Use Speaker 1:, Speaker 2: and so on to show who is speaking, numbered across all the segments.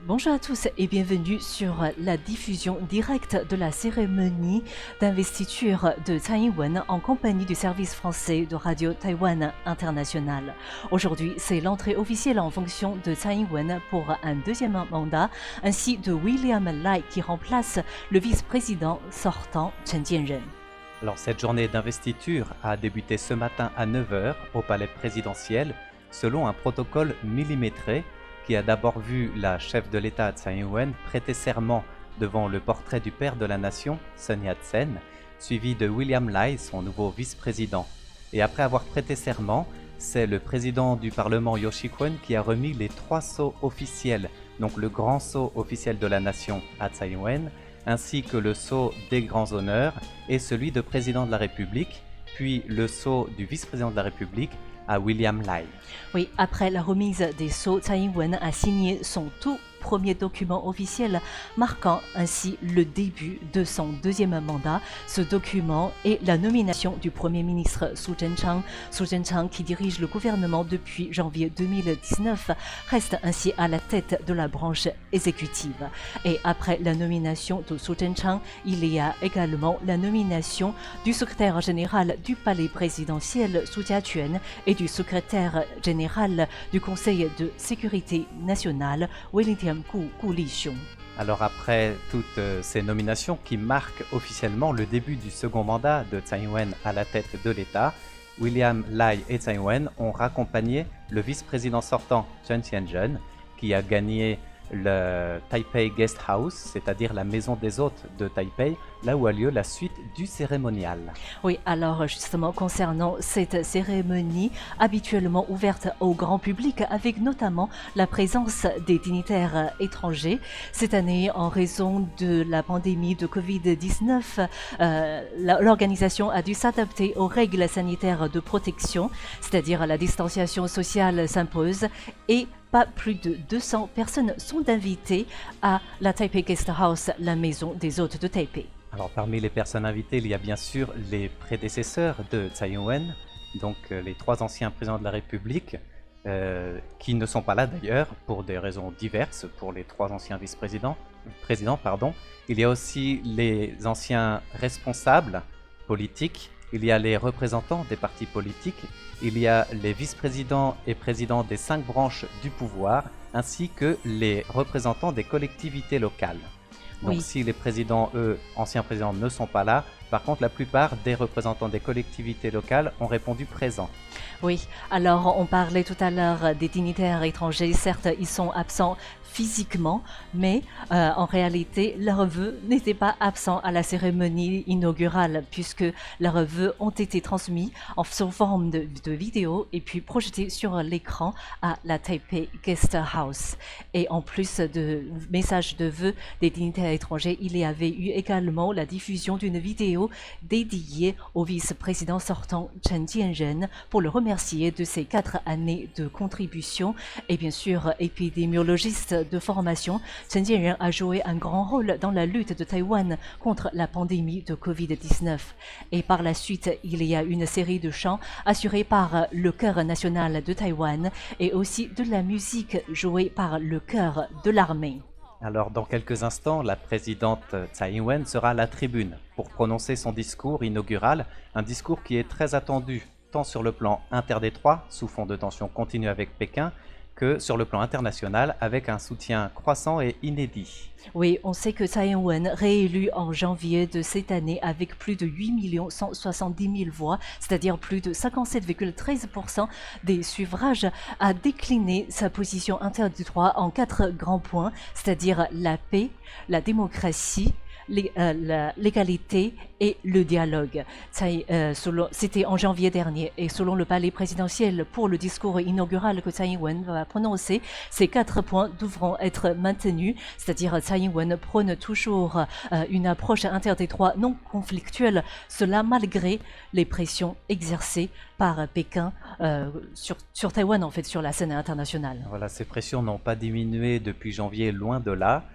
Speaker 1: Bonjour à tous et bienvenue sur la diffusion directe de la cérémonie d'investiture de Tsai Ing-wen en compagnie du service français de Radio Taïwan International. Aujourd'hui, c'est l'entrée officielle en fonction de Tsai Ing-wen pour un deuxième mandat, ainsi de William Lai qui remplace le vice-président sortant Chen Jianren.
Speaker 2: Alors, cette journée d'investiture a débuté ce matin à 9 h au palais présidentiel selon un protocole millimétré qui a d'abord vu la chef de l'État Tsai Ing-wen prêter serment devant le portrait du père de la nation, Sun Yat-sen, suivi de William Lai, son nouveau vice-président. Et après avoir prêté serment, c'est le président du Parlement Yeo Shik-won qui a remis les 3 sceaux officiels, donc le grand sceau officiel de la nation à Tsai Ing-wen, ainsi que le sceau des grands honneurs et celui de président de la République, puis le sceau du vice-président de la République à William Lai.
Speaker 1: Oui, après la remise des sceaux, Tsai Ing-wen a signé son tout premier document officiel marquant ainsi le début de son deuxième mandat. Ce document est la nomination du Premier ministre Su Tseng-chang. Su Tseng-chang, qui dirige le gouvernement depuis janvier 2019, reste ainsi à la tête de la branche exécutive. Et après la nomination de Su Tseng-chang, il y a également la nomination du secrétaire général du palais présidentiel Su Jia-quan et du secrétaire général du Conseil de sécurité nationale Wellington Gu Li-xiong.
Speaker 2: Alors après toutes ces nominations qui marquent officiellement le début du second mandat de Tsai Ing-wen à la tête de l'État, William Lai et Tsai Ing-wen ont raccompagné le vice-président sortant Chen Tianzhen qui a gagné le Taipei Guest House, c'est-à-dire la maison des hôtes de Taipei, là où a lieu la suite du cérémonial.
Speaker 1: Oui, alors justement concernant cette cérémonie habituellement ouverte au grand public avec notamment la présence des dignitaires étrangers. Cette année, en raison de la pandémie de Covid-19, l'organisation a dû s'adapter aux règles sanitaires de protection, c'est-à-dire la distanciation sociale s'impose et pas plus de 200 personnes sont invitées à la Taipei Guest House, la maison des hôtes de Taipei.
Speaker 2: Alors parmi les personnes invitées, il y a bien sûr les prédécesseurs de Tsai Ing-wen, donc les 3 anciens présidents de la République, qui ne sont pas là d'ailleurs pour des raisons diverses pour les 3 anciens vice-présidents. Il y a aussi les anciens responsables politiques, il y a les représentants des partis politiques, il y a les vice-présidents et présidents des 5 branches du pouvoir, ainsi que les représentants des collectivités locales. Donc
Speaker 1: Oui.
Speaker 2: si les présidents, anciens présidents, ne sont pas là, par contre la plupart des représentants des collectivités locales ont répondu présent.
Speaker 1: Oui, alors on parlait tout à l'heure des dignitaires étrangers, certes ils sont absents physiquement, mais en réalité leurs vœux n'étaient pas absents à la cérémonie inaugurale puisque leurs vœux ont été transmis sous forme de vidéo et puis projetés sur l'écran à la Taipei Guest House. Et en plus de messages de vœux des dignitaires étrangers, il y avait eu également la diffusion d'une vidéo dédiée au vice-président sortant Chen Jianren pour le remercier de ses 4 années de contribution. Et bien sûr, épidémiologiste de formation, Chen Jianren a joué un grand rôle dans la lutte de Taïwan contre la pandémie de Covid-19. Et par la suite, il y a une série de chants assurés par le chœur national de Taïwan et aussi de la musique jouée par le chœur de l'armée.
Speaker 2: Alors dans quelques instants, la présidente Tsai Ing-wen sera à la tribune pour prononcer son discours inaugural, un discours qui est très attendu tant sur le plan interdétroit, sous fond de tension continue avec Pékin, que sur le plan international avec un soutien croissant et inédit.
Speaker 1: Oui, on sait que Tsai Ing-wen, réélue en janvier de cette année avec plus de 8 170 000 voix, c'est-à-dire plus de 57,13% des suffrages, a décliné sa position interdétroit en 4 grands points, c'est-à-dire la paix, la démocratie, l'égalité et le dialogue. C'était en janvier dernier et selon le palais présidentiel, pour le discours inaugural que Tsai Ing-wen va prononcer, ces 4 points devront être maintenus, c'est-à-dire Tsai Ing-wen prône toujours une approche interdétroit non conflictuelle, cela malgré les pressions exercées par Pékin sur Taïwan, en fait, sur la scène internationale.
Speaker 2: Voilà, ces pressions n'ont pas diminué depuis janvier, loin de là.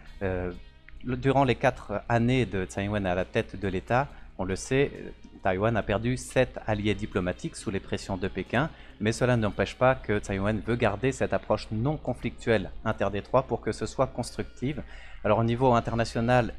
Speaker 2: Durant les 4 années de Tsai Ing-wen à la tête de l'État, on le sait, Taïwan a perdu 7 alliés diplomatiques sous les pressions de Pékin, mais cela n'empêche pas que Taïwan veut garder cette approche non conflictuelle interdétroit pour que ce soit constructive. Alors au niveau international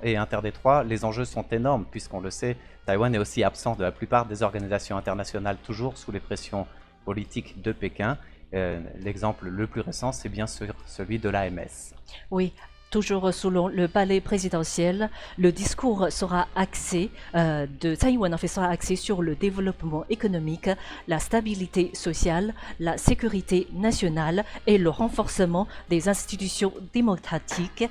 Speaker 2: et interdétroit, les enjeux sont énormes puisqu'on le sait, Taïwan est aussi absent de la plupart des organisations internationales, toujours sous les pressions politiques de Pékin. L'exemple le plus récent, c'est bien sûr celui de l'AMS.
Speaker 1: Oui. Toujours selon le palais présidentiel, le discours sera axé de Taïwan en fait sera axé sur le développement économique, la stabilité sociale, la sécurité nationale et le renforcement des institutions démocratiques,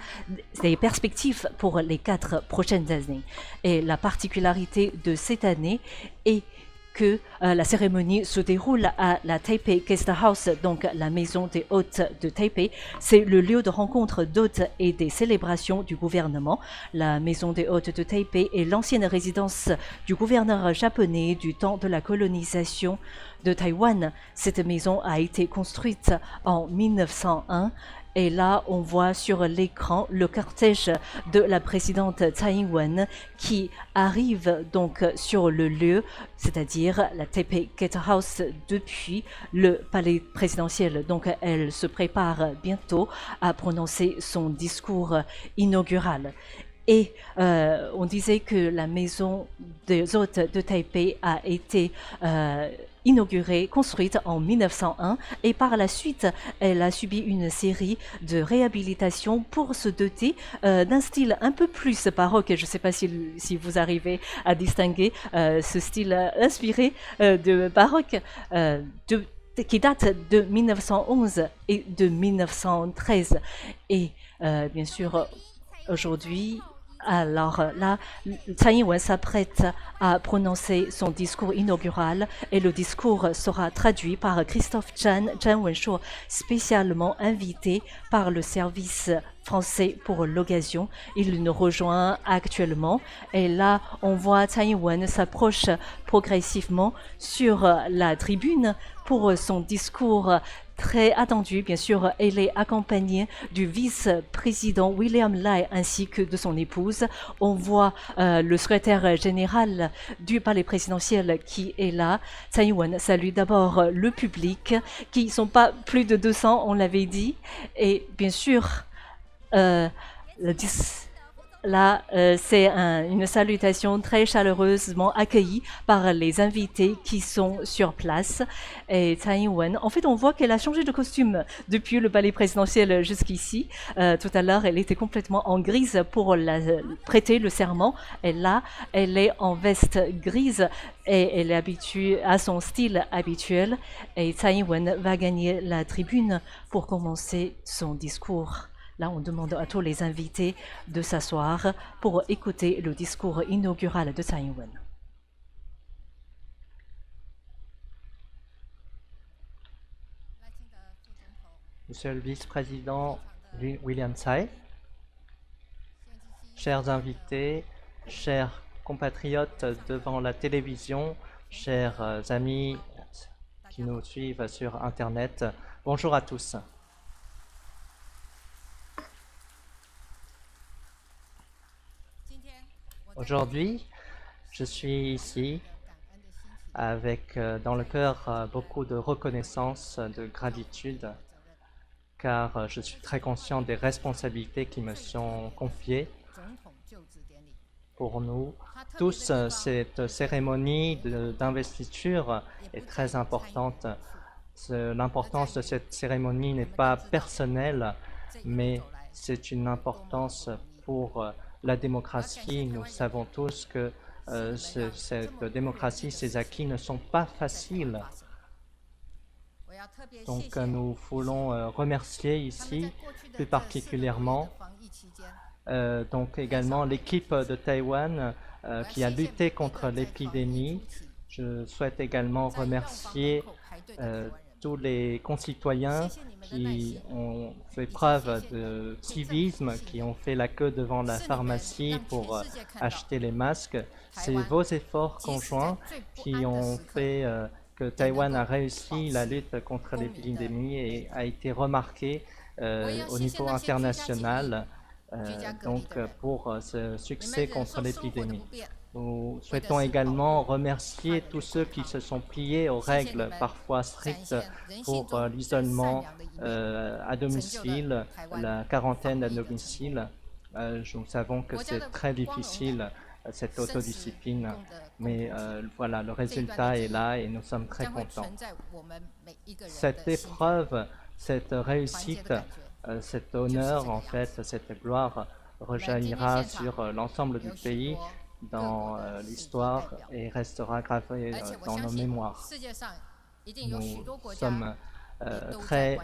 Speaker 1: des perspectives pour les 4 prochaines années. Et la particularité de cette année est que la cérémonie se déroule à la Taipei Guest House, donc la maison des hôtes de Taipei. C'est le lieu de rencontre d'hôtes et des célébrations du gouvernement. La maison des hôtes de Taipei est l'ancienne résidence du gouverneur japonais du temps de la colonisation de Taïwan. Cette maison a été construite en 1901. Et là, on voit sur l'écran le cortège de la présidente Tsai Ing-wen qui arrive donc sur le lieu, c'est-à-dire la Taipei Gate House depuis le palais présidentiel. Donc, elle se prépare bientôt à prononcer son discours inaugural. Et on disait que la maison des hôtes de Taipei a été inaugurée, construite en 1901 et par la suite, elle a subi une série de réhabilitations pour se doter d'un style un peu plus baroque. Je ne sais pas si vous arrivez à distinguer ce style inspiré de baroque qui date de 1911 et de 1913. Et bien sûr, aujourd'hui, alors là, Tsai Ing-wen s'apprête à prononcer son discours inaugural et le discours sera traduit par Christophe Chan Wenshuo, spécialement invité par le service français pour l'occasion. Il nous rejoint actuellement et là, on voit Tsai Ing-wen s'approche progressivement sur la tribune pour son discours très attendu. Bien sûr, elle est accompagnée du vice-président William Lai ainsi que de son épouse. On voit le secrétaire général du palais présidentiel qui est là. Tsai Ing-wen salue d'abord le public qui ne sont pas plus de 200, on l'avait dit. Et bien sûr, là, c'est une salutation très chaleureusement accueillie par les invités qui sont sur place. Et Tsai Ing-wen, en fait, on voit qu'elle a changé de costume depuis le palais présidentiel jusqu'ici. Tout à l'heure, elle était complètement en grise pour prêter le serment. Et là, elle est en veste grise et elle est habituée à son style habituel. Et Tsai Ing-wen va gagner la tribune pour commencer son discours. Là, on demande à tous les invités de s'asseoir pour écouter le discours inaugural de Tsai Ing-wen.
Speaker 3: Monsieur le vice-président William Tsai, chers invités, chers compatriotes devant la télévision, chers amis qui nous suivent sur Internet, bonjour à tous. Aujourd'hui, je suis ici avec dans le cœur beaucoup de reconnaissance, de gratitude, car je suis très conscient des responsabilités qui me sont confiées. Pour nous tous, cette cérémonie d'investiture est très importante. L'importance de cette cérémonie n'est pas personnelle, mais c'est une importance pour la démocratie. Nous savons tous que cette démocratie, ses acquis ne sont pas faciles. Donc nous voulons remercier ici, plus particulièrement, donc également l'équipe de Taïwan qui a lutté contre l'épidémie. Je souhaite également remercier tous les concitoyens qui ont fait preuve de civisme, qui ont fait la queue devant la pharmacie pour acheter les masques. C'est vos efforts conjoints qui ont fait que Taïwan a réussi la lutte contre l'épidémie et a été remarqué au niveau international. pour ce succès contre l'épidémie. Nous souhaitons également remercier tous ceux qui se sont pliés aux règles parfois strictes pour l'isolement à domicile, la quarantaine à domicile. Nous savons que c'est très difficile, cette autodiscipline, mais voilà, le résultat est là et nous sommes très contents. Cette épreuve, cette réussite, cet honneur, en fait, cette gloire rejaillira sur l'ensemble du pays dans l'histoire et restera gravé dans nos mémoires. Nous sommes très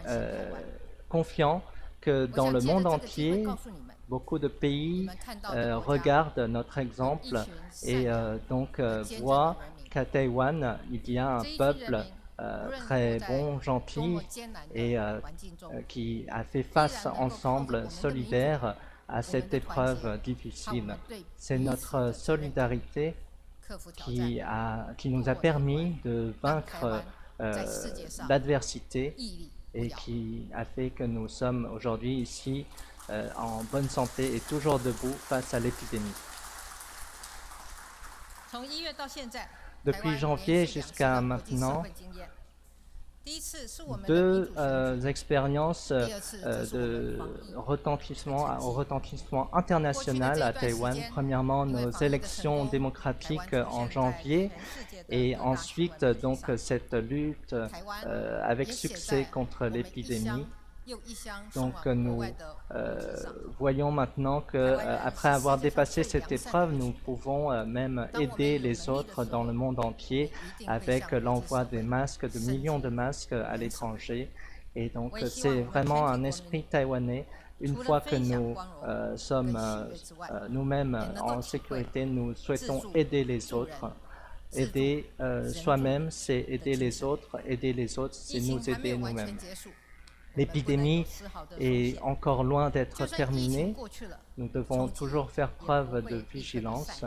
Speaker 3: confiants que dans le monde entier, beaucoup de pays regardent notre exemple et donc voient qu'à Taïwan, il y a un peuple très bon, gentil et qui a fait face ensemble, solidaire, à cette épreuve difficile. C'est notre solidarité qui nous a permis de vaincre l'adversité et qui a fait que nous sommes aujourd'hui ici en bonne santé et toujours debout face à l'épidémie. Depuis janvier jusqu'à maintenant, deux expériences de au retentissement international à Taïwan. Premièrement, nos élections démocratiques en janvier et ensuite donc cette lutte avec succès contre l'épidémie. Donc nous voyons maintenant que après avoir dépassé cette épreuve, nous pouvons même aider les autres dans le monde entier avec l'envoi des masques, de millions de masques à l'étranger. Et donc c'est vraiment un esprit taïwanais. Une fois que nous sommes nous-mêmes en sécurité, nous souhaitons aider les autres. Aider soi-même, c'est aider les autres, c'est nous aider nous-mêmes. L'épidémie est encore loin d'être terminée. Nous devons toujours faire preuve de vigilance.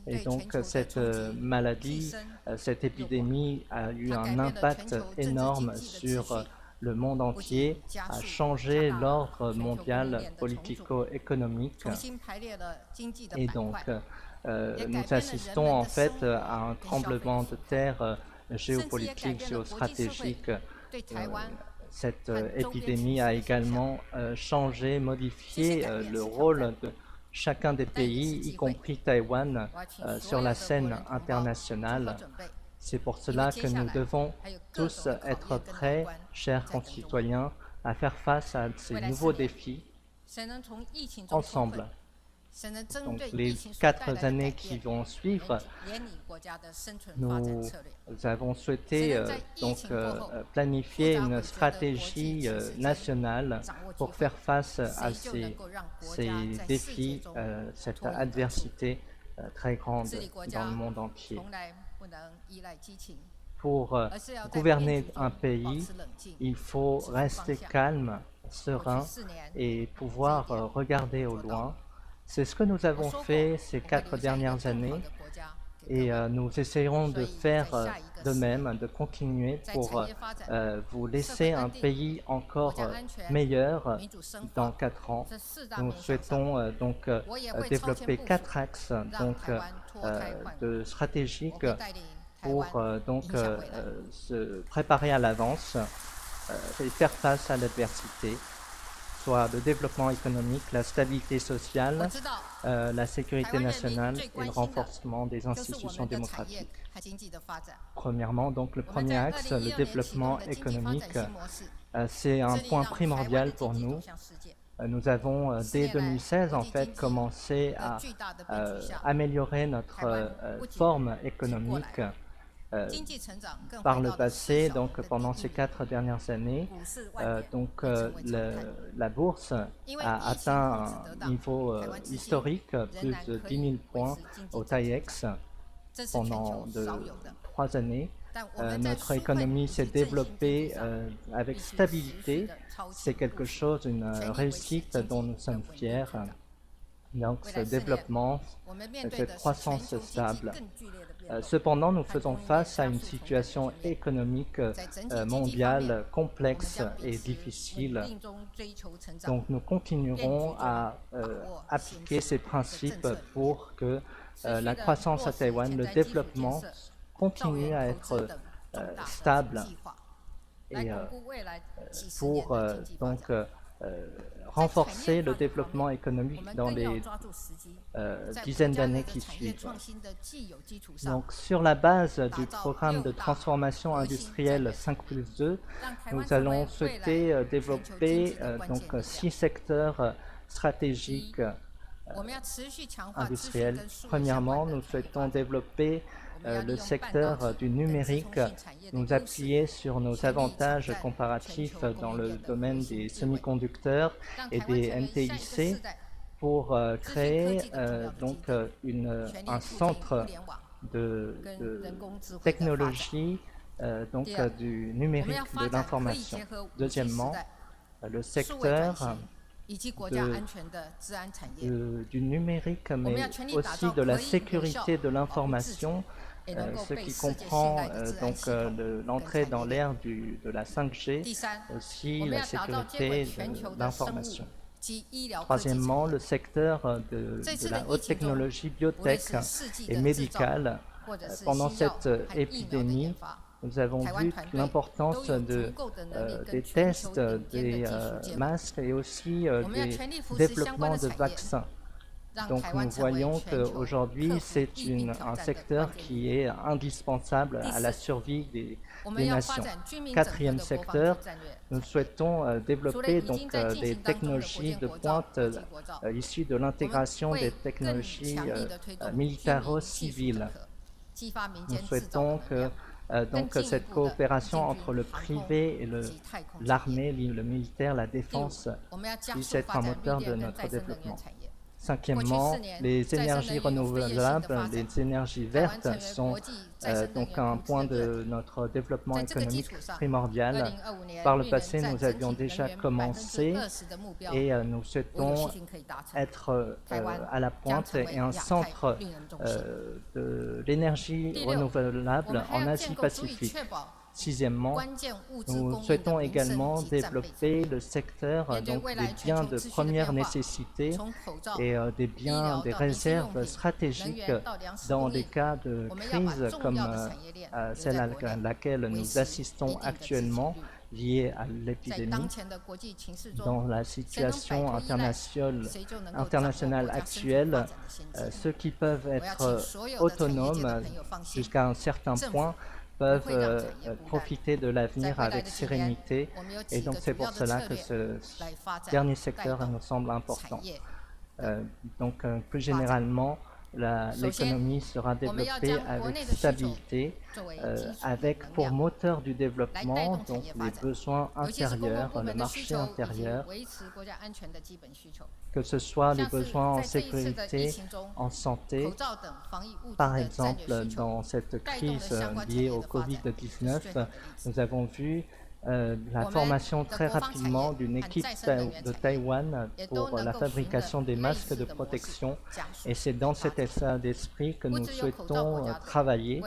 Speaker 3: Et donc cette maladie, cette épidémie a eu un impact énorme sur le monde entier, a changé l'ordre mondial politico-économique. Et donc nous assistons en fait à un tremblement de terre géopolitique, géostratégique. Cette épidémie a également changé, modifié le rôle de chacun des pays, y compris Taïwan, sur la scène internationale. C'est pour cela que nous devons tous être prêts, chers concitoyens, à faire face à ces nouveaux défis ensemble. Donc, les 4 années qui vont suivre, nous avons souhaité planifier une stratégie nationale pour faire face à ces défis, cette adversité très grande dans le monde entier. Pour gouverner un pays, il faut rester calme, serein et pouvoir regarder au loin. C'est ce que nous avons fait ces 4 dernières années et nous essayerons de faire de même, de continuer pour vous laisser un pays encore meilleur dans 4 ans. Nous souhaitons donc développer 4 axes de stratégiques pour se préparer à l'avance et faire face à l'adversité, soit le développement économique, la stabilité sociale, la sécurité nationale et le renforcement des institutions démocratiques. Premièrement, donc le premier axe, le développement économique, c'est un point primordial pour nous. Nous avons dès 2016 en fait commencé à améliorer notre forme économique. Par le passé, donc pendant ces 4 dernières années, la bourse a atteint un niveau historique, plus de 10 000 points au TAIEX pendant 3 années. Notre économie s'est développée avec stabilité. C'est quelque chose, une réussite dont nous sommes fiers. Donc ce développement, cette croissance stable. Cependant, nous faisons face à une situation économique mondiale complexe et difficile. Donc nous continuerons à appliquer ces principes pour que la croissance à Taïwan, le développement continue à être stable et pour renforcer le développement économique dans les dizaines d'années qui suivent. Donc, sur la base du programme de transformation industrielle 5+2, nous allons souhaiter développer 6 secteurs stratégiques industriels. Premièrement, nous souhaitons développer le secteur du numérique, nous appuyer sur nos avantages comparatifs dans le domaine des semi-conducteurs et des NTIC pour créer un centre de technologie du numérique de l'information. Deuxièmement, le secteur du numérique, mais aussi de la sécurité de l'information, ce qui comprend l'entrée dans l'ère de la 5G, aussi la sécurité de l'information. Troisièmement, le secteur de la haute technologie biotech et médicale. Pendant cette épidémie, nous avons vu l'importance des tests, des masques et aussi des développements de vaccins. Donc nous voyons qu'aujourd'hui, c'est un secteur qui est indispensable à la survie des nations. Quatrième secteur, nous souhaitons développer des technologies de pointe issues de l'intégration des technologies militaro-civiles. Nous souhaitons que cette coopération entre le privé et l'armée, le militaire, la défense puisse être un moteur de notre développement. Cinquièmement, les énergies renouvelables, les énergies vertes sont un point de notre développement économique primordial. Par le passé, nous avions déjà commencé et nous souhaitons être à la pointe et un centre de l'énergie renouvelable en Asie-Pacifique. Sixièmement, nous souhaitons également développer le secteur des biens de première nécessité et des réserves stratégiques dans des cas de crise comme celle à laquelle nous assistons actuellement liée à l'épidémie. Dans la situation internationale actuelle, ceux qui peuvent être autonomes jusqu'à un certain point peuvent profiter de l'avenir avec sérénité, et donc c'est pour cela que ce dernier secteur nous semble important. Plus généralement, l'économie sera développée avec stabilité, avec pour moteur du développement les besoins intérieurs, le marché intérieur, que ce soit les besoins en sécurité, en santé. Par exemple, dans cette crise liée au Covid-19, nous avons vu la formation très rapidement d'une équipe de Taïwan pour la fabrication des masques de protection, et c'est dans cet état d'esprit que nous souhaitons travailler.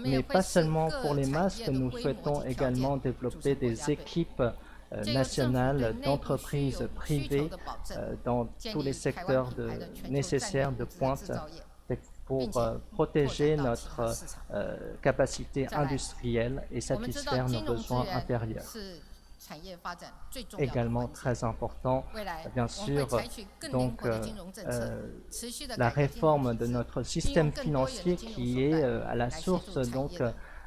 Speaker 3: Mais pas seulement pour les masques, nous souhaitons également développer des équipes nationales d'entreprises privées dans tous les secteurs nécessaires de pointe pour protéger notre capacité industrielle et satisfaire nos besoins intérieurs. Également très important, bien sûr, la réforme de notre système financier qui est à la source,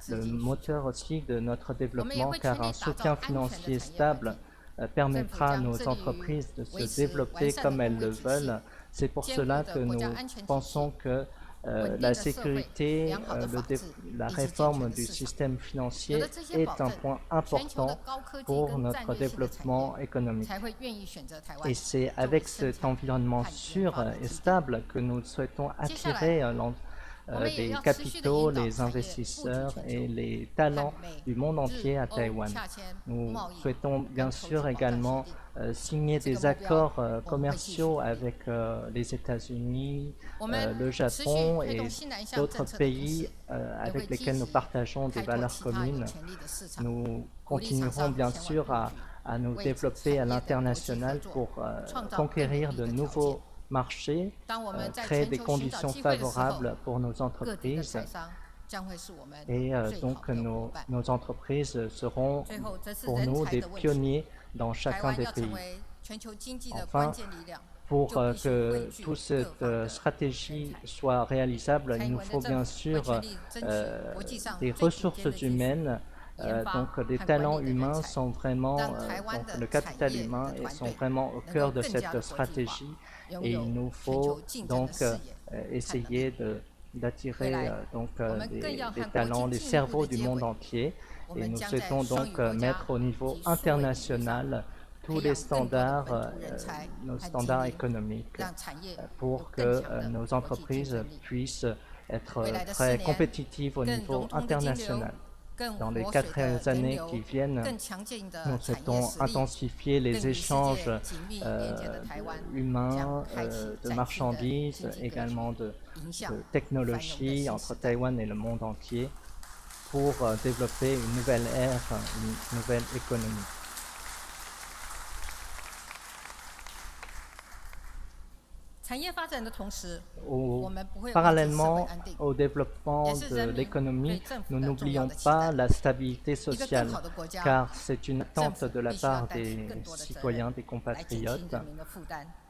Speaker 3: le moteur aussi de notre développement, car un soutien financier stable permettra à nos entreprises de se développer comme elles le veulent. C'est pour cela que nous pensons que la sécurité, la réforme du système financier est un point important pour notre développement économique. Et c'est avec cet environnement sûr et stable que nous souhaitons attirer les capitaux, les investisseurs et les talents du monde entier à Taïwan. Nous souhaitons bien sûr également signer des accords commerciaux avec les États-Unis, le Japon et d'autres pays avec lesquels nous partageons des valeurs communes. Nous continuerons bien sûr à nous développer à l'international pour conquérir de nouveaux marchés, créer des conditions favorables pour nos entreprises. Et donc nos entreprises seront pour nous des pionniers dans chacun des pays. Enfin, pour que toute cette stratégie soit réalisable, il nous faut bien sûr des ressources humaines. Donc les talents humains sont vraiment, donc le capital humain sont vraiment au cœur de cette stratégie et il nous faut donc essayer d'attirer des talents, des cerveaux du monde entier et nous souhaitons donc mettre au niveau international tous les standards, nos standards économiques pour que nos entreprises puissent être très compétitives au niveau international. Dans les 4 années qui viennent, nous souhaitons intensifier les échanges humains, de marchandises, également de technologies entre Taïwan et le monde entier pour développer une nouvelle ère, une nouvelle économie. Parallèlement au développement de l'économie, nous n'oublions pas la stabilité sociale, car c'est une attente de la part des citoyens, des compatriotes.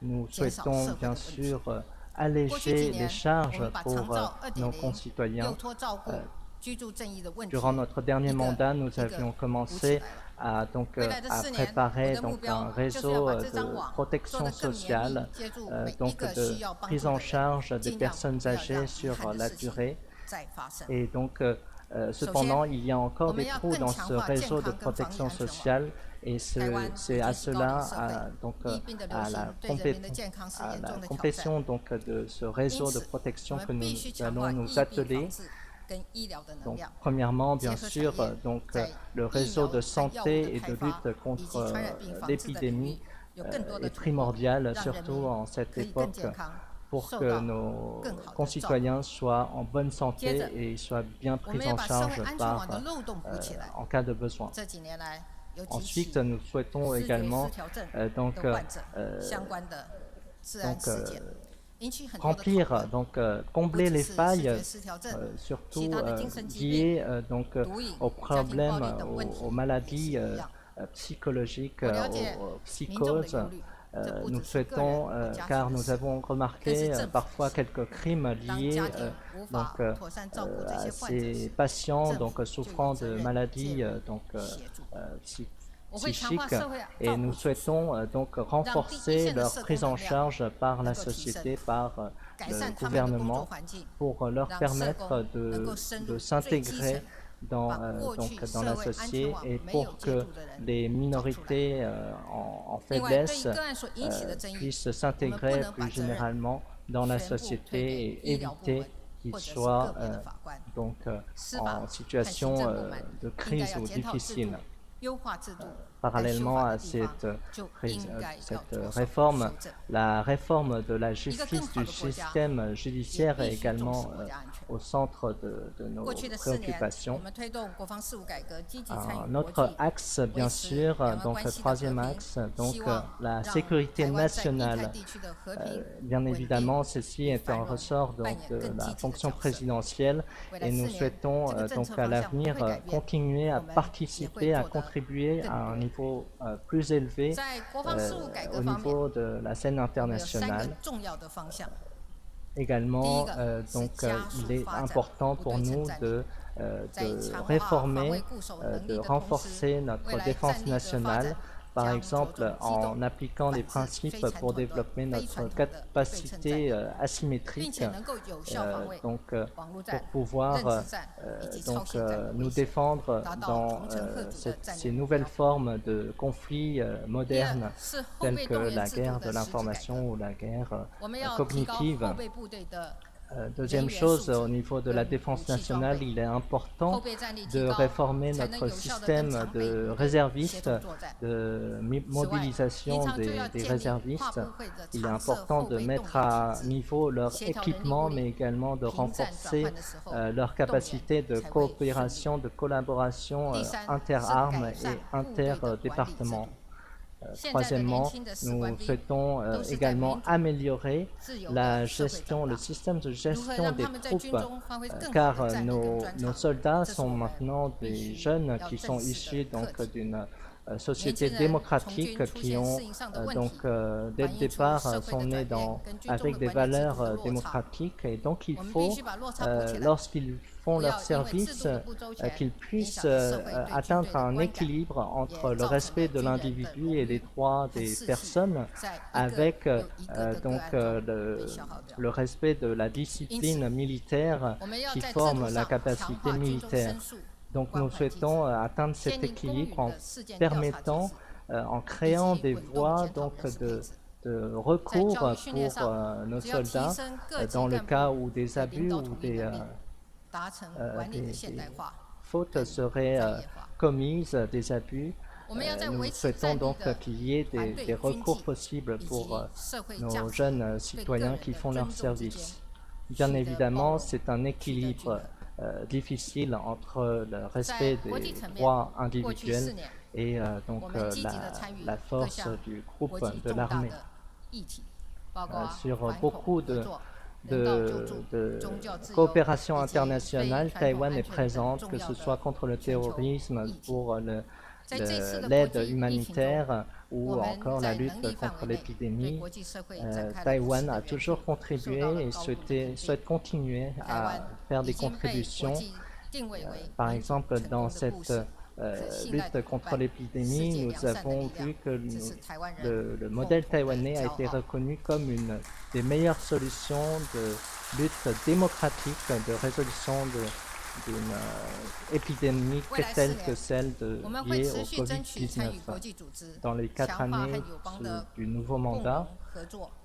Speaker 3: Nous souhaitons bien sûr alléger les charges pour nos concitoyens. Durant notre dernier mandat, nous avions commencé à préparer un réseau de protection sociale, de prise en charge des personnes âgées sur la durée. Et donc, cependant, il y a encore des trous dans ce réseau de protection sociale et c'est à cela, à la complétion de ce réseau de protection que nous allons nous atteler. Donc, premièrement, bien sûr, le réseau de santé et de lutte contre l'épidémie est primordial, surtout en cette époque, pour que nos concitoyens soient en bonne santé et soient bien pris en charge en cas de besoin. Ensuite, nous souhaitons également remplir, combler les failles, surtout liées aux problèmes, aux maladies psychologiques, aux psychoses. Nous souhaitons, car nous avons remarqué parfois quelques crimes liés à ces patients souffrant de maladies psychiques et nous souhaitons renforcer leur prise en charge par la société, par le gouvernement pour leur permettre de s'intégrer dans la société et pour que les minorités en faiblesse puissent s'intégrer plus généralement dans la société et éviter qu'ils soient en situation de crise ou difficile. Parallèlement à cette réforme, la réforme de la justice, du système judiciaire est également au centre de nos préoccupations. Un autre axe, bien sûr, le troisième axe, la sécurité nationale. Bien évidemment, ceci est un ressort de la fonction présidentielle et nous souhaitons à l'avenir continuer à participer, à contribuer à un niveau plus élevé au niveau de la scène internationale. Également, il est important pour nous de réformer, de renforcer notre défense nationale, par exemple en appliquant des principes pour développer notre capacité asymétrique, pour pouvoir nous défendre dans ces nouvelles formes de conflits modernes telles que la guerre de l'information ou la guerre cognitive. Deuxième chose, au niveau de la défense nationale, il est important de réformer notre système de réservistes, de mobilisation des réservistes. Il est important de mettre à niveau leur équipement, mais également de renforcer leur capacité de coopération, de collaboration inter-armes et inter-départements. Troisièmement, nous souhaitons également améliorer la gestion, le système de gestion des troupes, car nos soldats sont maintenant des jeunes qui sont issus d'une société démocratique qui ont dès le départ sont nés avec des valeurs démocratiques, et donc il faut, lorsqu'ils font leur service, qu'ils puissent atteindre un équilibre entre le respect de l'individu et les droits des personnes avec le respect de la discipline militaire qui forme la capacité militaire. Donc nous souhaitons atteindre cet équilibre en permettant, en créant des voies de recours pour nos soldats dans le cas où des abus ou des fautes seraient commises, des abus. Nous souhaitons donc qu'il y ait des recours possibles pour nos jeunes citoyens qui font leur service. Bien évidemment, c'est un équilibre difficile entre le respect des droits individuels et la force du groupe de l'armée. Sur beaucoup de coopération internationale, Taïwan est présente, que ce soit contre le terrorisme, pour l'aide humanitaire ou encore la lutte contre l'épidémie. Taïwan a toujours contribué et souhaite continuer à faire des contributions. Par exemple, dans cette lutte contre l'épidémie, nous avons vu que le modèle taïwanais a été reconnu comme une des meilleures solutions de lutte démocratique, de résolution d'une épidémie telle que celle liée au Covid-19. Dans les 4 années du nouveau mandat,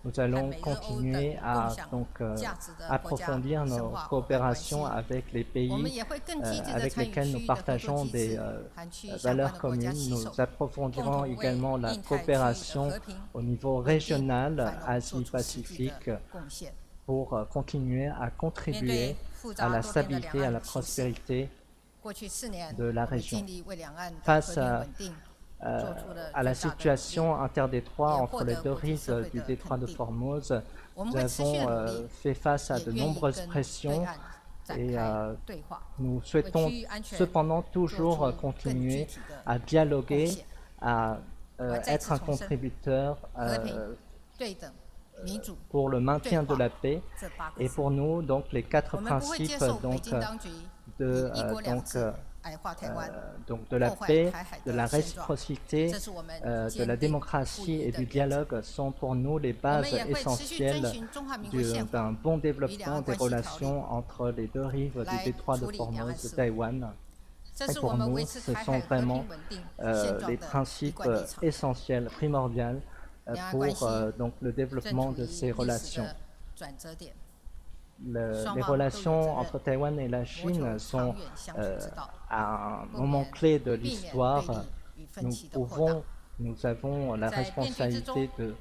Speaker 3: nous allons continuer à approfondir nos coopérations avec les pays avec lesquels nous partageons des valeurs communes. Nous approfondirons également la coopération au niveau régional Asie-Pacifique pour continuer à contribuer à la stabilité, à la prospérité de la région. Face à la situation interdétroit entre les deux rives du détroit de Formose, nous avons fait face à de nombreuses pressions et nous souhaitons cependant toujours continuer à dialoguer, à être un contributeur pour le maintien de la paix. Et pour nous, donc, les 4 principes de la paix, de la réciprocité, de la démocratie et du dialogue sont pour nous les bases essentielles d'un bon développement des relations entre les deux rives du détroit de Formose de Taïwan. Et pour nous, ce sont vraiment les principes essentiels, primordiaux pour le développement de ces relations. Les relations entre Taïwan et la Chine sont à un moment clé de l'histoire. Nous avons la responsabilité de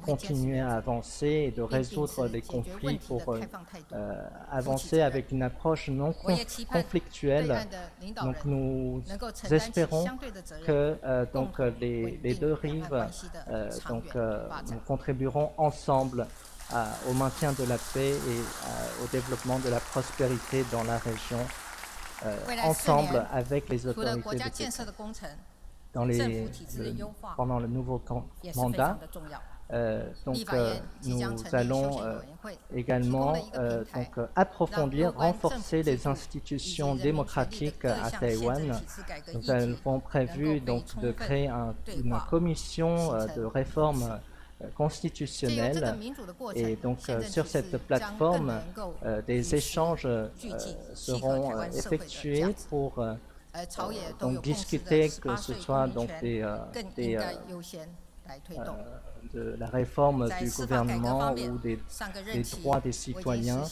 Speaker 3: continuer à avancer et de résoudre les conflits pour avancer avec une approche non conflictuelle. Donc nous espérons que les deux rives nous contribuerons ensemble au maintien de la paix et au développement de la prospérité dans la région, ensemble avec les autorités de Pékin. Pendant le nouveau mandat, nous allons également approfondir, renforcer les institutions démocratiques à Taïwan. Nous avons prévu de créer une commission de réforme constitutionnelle, et donc sur cette plateforme, des échanges seront effectués pour discuter, que ce soit de la réforme du gouvernement ou des droits des citoyens,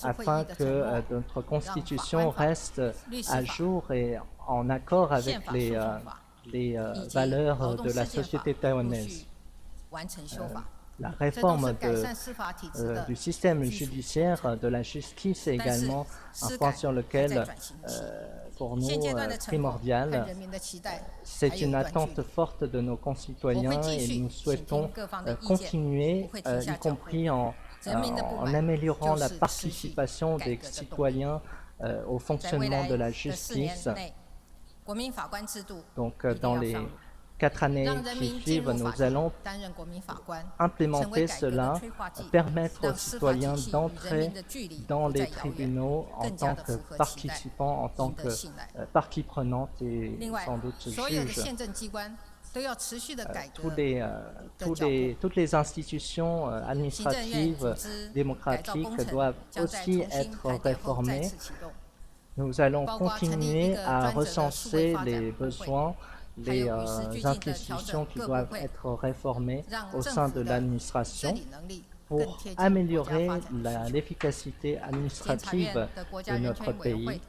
Speaker 3: afin que notre constitution reste à jour et en accord avec les valeurs de la société taïwanaise. La réforme du système judiciaire, de la justice est également un point sur lequel, pour nous, primordial. C'est une attente forte de nos concitoyens et nous souhaitons continuer, y compris en améliorant la participation des citoyens au fonctionnement de la justice. Donc, dans les 4 années qui suivent, nous allons implémenter cela, permettre aux citoyens d'entrer dans les tribunaux en tant que participants, en tant que partie prenante et sans doute juge. Toutes les institutions administratives démocratiques doivent aussi être réformées. Nous allons continuer à recenser les besoins, les institutions qui doivent être réformées au sein de l'administration pour améliorer l'efficacité administrative de notre pays.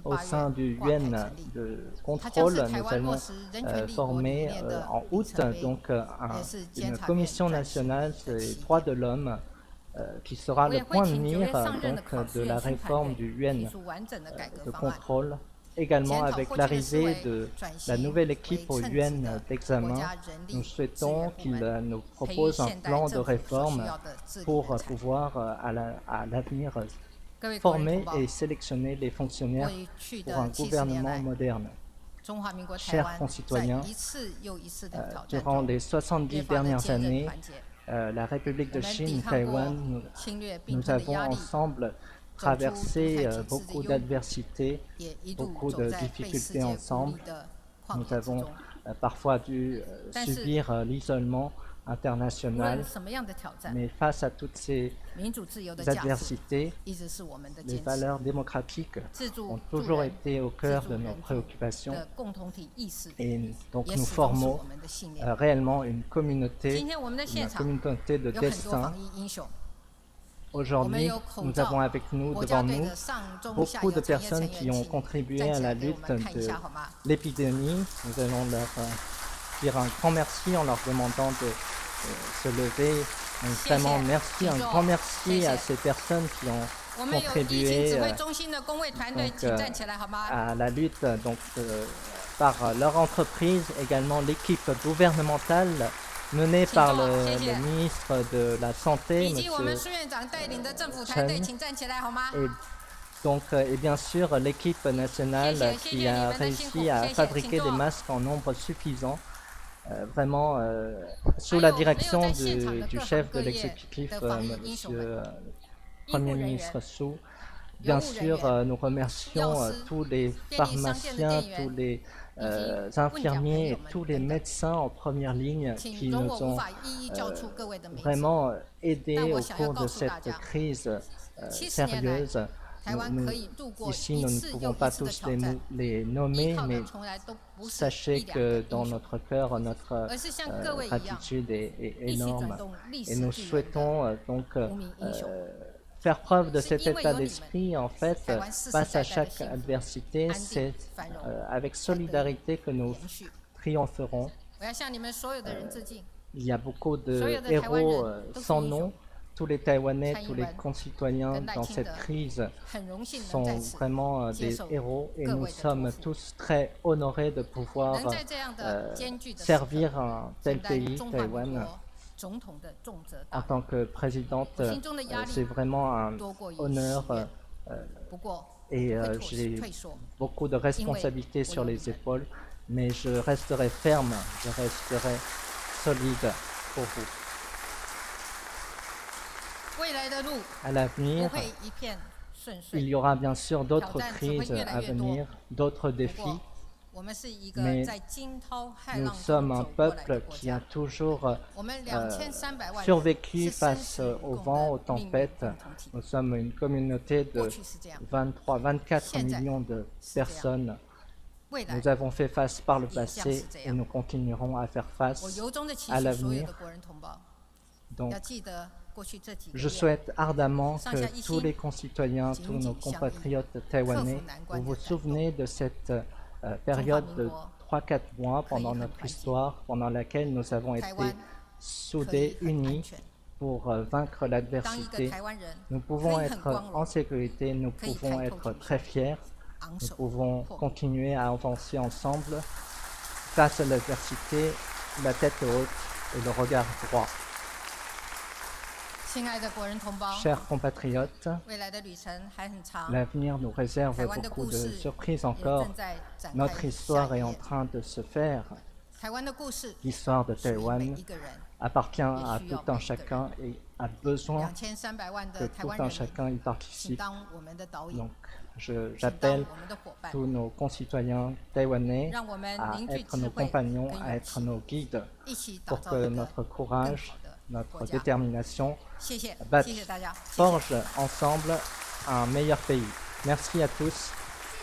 Speaker 3: Au sein du Yuan de contrôle, nous allons former en août donc, une commission nationale sur les droits de l'homme qui sera le point de mire donc, de la réforme du Yuan de contrôle. Également, avec l'arrivée de la nouvelle équipe au Yuan d'examen, nous souhaitons qu'il nous propose un plan de réforme pour pouvoir à l'avenir former et sélectionner les fonctionnaires pour un gouvernement moderne. Chers concitoyens, durant les 70 dernières années, la République de Chine, Taïwan, nous avons ensemble traversé beaucoup d'adversités, beaucoup de difficultés ensemble. Nous avons parfois dû subir l'isolement international, mais face à toutes ces adversités, les valeurs démocratiques ont toujours été au cœur de nos préoccupations et donc nous formons réellement une communauté de destin. Aujourd'hui, nous avons avec nous, devant nous, beaucoup de personnes qui ont contribué à la lutte de l'épidémie. Nous allons leur dire un grand merci en leur demandant de se lever. Vraiment, merci, un grand merci à ces personnes qui ont contribué à la lutte par leur entreprise, également l'équipe gouvernementale menée par le ministre de la Santé, M. Chen, et bien sûr l'équipe nationale qui a réussi à fabriquer des masques en nombre suffisant, vraiment sous la direction du chef de l'exécutif, M. Premier ministre Su. Bien sûr, nous remercions tous les pharmaciens, tous les infirmiers et tous les médecins en première ligne qui nous ont vraiment aidés au cours de cette crise sérieuse. Ici, nous ne pouvons pas tous les nommer, mais sachez que dans notre cœur, notre gratitude est énorme. Et nous souhaitons donc faire preuve de cet état d'esprit, en fait, face à chaque adversité. C'est avec solidarité que nous triompherons. Il y a beaucoup de héros sans nom. Tous les Taïwanais, tous les concitoyens dans cette crise sont vraiment des héros et nous sommes tous très honorés de pouvoir servir un tel pays, Taïwan. En tant que présidente, c'est vraiment un honneur et j'ai beaucoup de responsabilités sur les épaules, mais je resterai ferme, je resterai solide pour vous. À l'avenir, il y aura bien sûr d'autres crises à venir, d'autres défis, mais nous sommes un peuple qui a toujours survécu face au vent, aux tempêtes. Nous sommes une communauté de 24 millions de personnes Nous avons fait face par le passé et nous continuerons à faire face à l'avenir. Donc, je souhaite ardemment que tous les concitoyens, tous nos compatriotes taïwanais, vous vous souvenez de cette période de 3-4 mois pendant notre histoire, pendant laquelle nous avons été soudés, unis pour vaincre l'adversité. Nous pouvons être en sécurité, nous pouvons être très fiers, nous pouvons continuer à avancer ensemble face à l'adversité, la tête haute et le regard droit. Chers compatriotes, l'avenir nous réserve beaucoup de surprises encore. Notre histoire est en train de se faire. L'histoire de Taïwan appartient à tout un chacun et a besoin que tout un chacun y participe. Donc, j'appelle tous nos concitoyens taïwanais à être nos compagnons, à être nos guides pour que notre courage, notre détermination forge ensemble un meilleur pays. Merci à tous.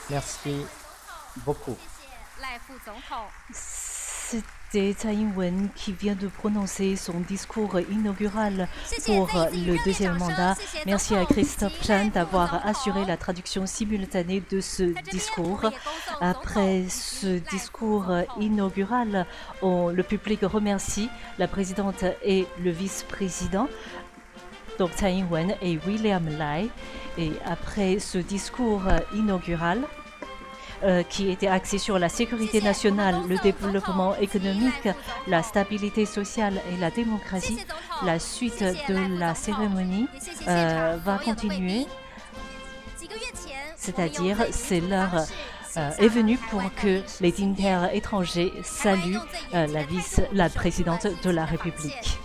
Speaker 3: Merci beaucoup.
Speaker 1: C'était Tsai Ing-wen qui vient de prononcer son discours inaugural pour le deuxième mandat. Merci à Christophe Chan d'avoir assuré la traduction simultanée de ce discours. Après ce discours inaugural, le public remercie la présidente et le vice-président, donc Tsai Ing-wen et William Lai. Et après ce discours inaugural, qui était axé sur la sécurité nationale, le développement économique, la stabilité sociale et la démocratie, la suite de la cérémonie va continuer. C'est-à-dire, c'est l'heure est venue pour que les dignitaires étrangers saluent la présidente de la République.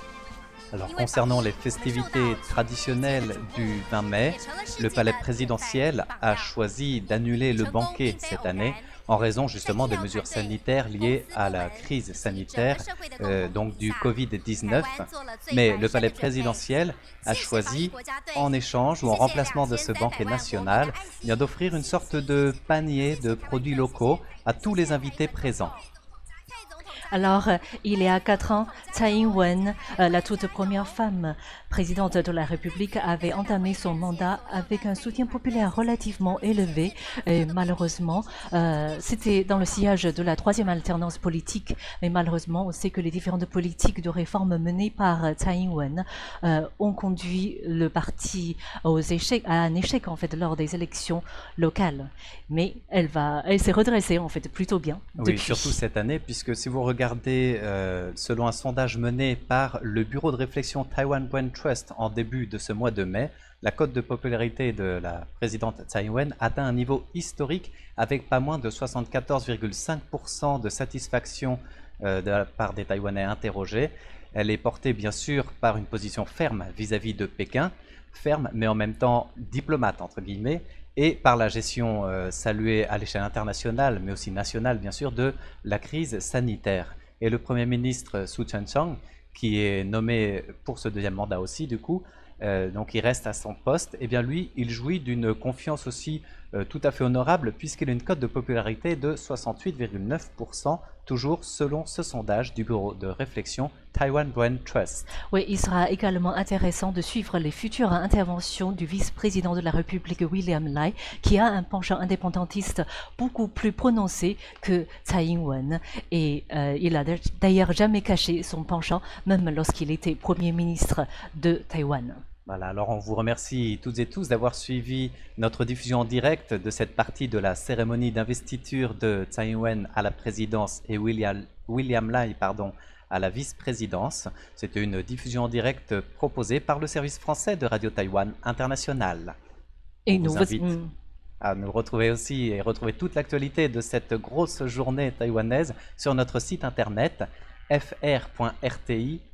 Speaker 2: Alors, concernant les festivités traditionnelles du 20 mai, le palais présidentiel a choisi d'annuler le banquet cette année en raison justement des mesures sanitaires liées à la crise sanitaire, donc du Covid-19. Mais le palais présidentiel a choisi, en échange ou en remplacement de ce banquet national, d'offrir une sorte de panier de produits locaux à tous les invités présents.
Speaker 1: Alors, il y a 4 ans, Tsai Ing-wen, la toute première femme présidente de la République, avait entamé son mandat avec un soutien populaire relativement élevé. Et malheureusement, c'était dans le sillage de la 3e alternance politique. Mais malheureusement, on sait que les différentes politiques de réforme menées par Tsai Ing-wen ont conduit le parti à un échec en fait lors des élections locales. Mais elle s'est redressée en fait plutôt bien.
Speaker 2: Oui, surtout cette année, puisque si vous regardez selon un sondage mené par le bureau de réflexion Taiwan Brain Trust en début de ce mois de mai, la cote de popularité de la présidente Tsai Ing-wen atteint un niveau historique avec pas moins de 74,5% de satisfaction de la part des Taïwanais interrogés. Elle est portée bien sûr par une position ferme vis-à-vis de Pékin, ferme mais en même temps diplomate entre guillemets, et par la gestion saluée à l'échelle internationale, mais aussi nationale bien sûr, de la crise sanitaire. Et le Premier ministre Su Tseng-chang, qui est nommé pour ce deuxième mandat aussi du coup, donc il reste à son poste, et bien lui, il jouit d'une confiance aussi tout à fait honorable, puisqu'il a une cote de popularité de 68,9%, toujours selon ce sondage du bureau de réflexion Taiwan Brain Trust.
Speaker 1: Oui, il sera également intéressant de suivre les futures interventions du vice-président de la République William Lai, qui a un penchant indépendantiste beaucoup plus prononcé que Tsai Ing-wen. Et il a d'ailleurs jamais caché son penchant, même lorsqu'il était Premier ministre de Taïwan.
Speaker 2: Voilà, alors on vous remercie toutes et tous d'avoir suivi notre diffusion en direct de cette partie de la cérémonie d'investiture de Tsai Ing-wen à la présidence et William Lai à la vice-présidence. C'était une diffusion en direct proposée par le service français de Radio Taïwan International.
Speaker 1: Et
Speaker 2: on vous invite à nous retrouver aussi et retrouver toute l'actualité de cette grosse journée taïwanaise sur notre site internet fr.rti.org.tw.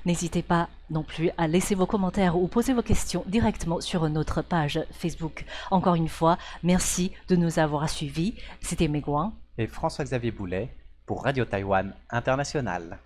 Speaker 1: N'hésitez pas non plus à laisser vos commentaires ou poser vos questions directement sur notre page Facebook. Encore une fois, merci de nous avoir suivis. C'était Meguan
Speaker 2: et François-Xavier Boulet pour Radio Taïwan International.